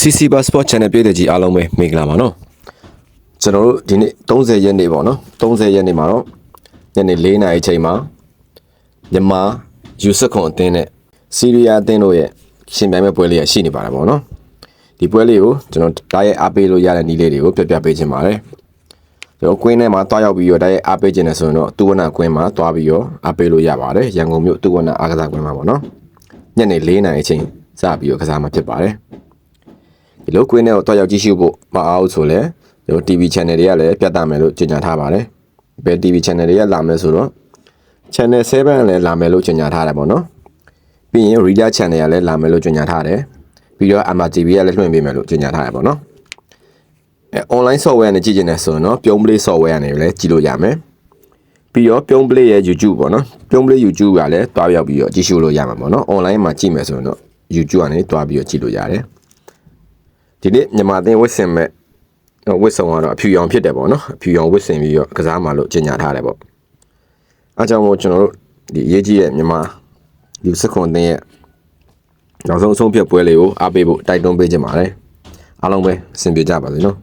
CC Passport Channel ပြည်သူကြီးအားလုံးပဲမင်္ဂလာပါနော်ကျွန်တော်တို့ဒီနေ့30ရက်နေ့ပေါ့နော်30ရက်နေ့မှာတော့ညနေ4နာရီချိန်မှာမြန်မာယူဆခွန်အသင်းနဲ့စီးရီးယားအသင်းတို့ရဲ့ရှင်ပြိုင်မဲ့ပွဲလေးရရှိနေပါတယ်ပေါ့နော်ဒီပွဲလေးကိုကျွန်တော်တားရဲ့အားပေးလို့ရတဲ့နည်းလေးတွေကိုပြပြပေးခြင်းပါတယ်ကျွန်တော်ကွင်းထဲမှာတွားရောက်ပြီးတော့တားရဲ့အားပေးခြင်းနဲ့ဆိုရင်တော့တူဝနာကွင်းမှာတွားပြီးတော့အားပေးလို့ရပါတယ်ရန်ကုန်မြို့တူဝနာအားကစားကွင်းမှာပေါ့နော်ညနေ4နာရီချိန်စပြီးတော့ကစားမှာဖြစ်ပါတယ်ဒီလိုကွင်းထဲကိုတွားရောက်ကြည့်ရှုဖို့မအားဆိုလဲကျွန်တော် TV channel တွေကလည်းပြသမယ်လို့ကြေညာထားပါတယ်ဘယ် TV channel တွေကလာမယ်ဆိုတော့ channel 7လည်းလာမယ်လို့ကြေညာထားတယ်ပေါ့နော်ပြီးရင် Reader channel ကလည်းလာမယ်လို့ကြေညာထားတယ်ပြီးတော့ MRTV ကလည်းလွှင့်ပေးမယ်လို့ကြေညာထားတယ်ပေါ့နော်online software နဲ့ကြည့်ကျင်နေဆိုရင်တော့ပြုံး play software ကနေလည်းကြည့်လို့ရမယ်ပြီးတော့ပြုံး play ရဲ့ YouTube ပေါ့နော်ပြုံး play YouTube ကလည်းတွားရောက်ပြီးတော့ကြည့်ရှုလို့ရမှာပေါ့နော် online မှာကြည့်မယ်ဆိုရင်တော့ YouTube ကနေတွားပြီးတော့ကြည့်လို့ရတယ်ဒီနေ့မြန်မာသင်းဝစ်စင်မဲ့ဝစ်ဆောင်ကတော့အဖြူရောင်ဖြစ်တယ်ပေါ့နော်အဖြူရောင်ဝစ်စင်ပြီးတော့ကစားမှာလို့ကြေညာထားတယ်ပေါ့အားကြောင့်မို့ကျွန်တော်တို့ဒီအရေးကြီးတဲ့မြန်မာယူစခွန်သင်းရဲ့နောက်ဆုံးအဆုံးဖြတ်ပွဲလေးကိုအားပေးဖို့တိုက်တွန်းပေးချင်ပါတယ်အားလုံးပဲအဆင်ပြေကြပါစေနော်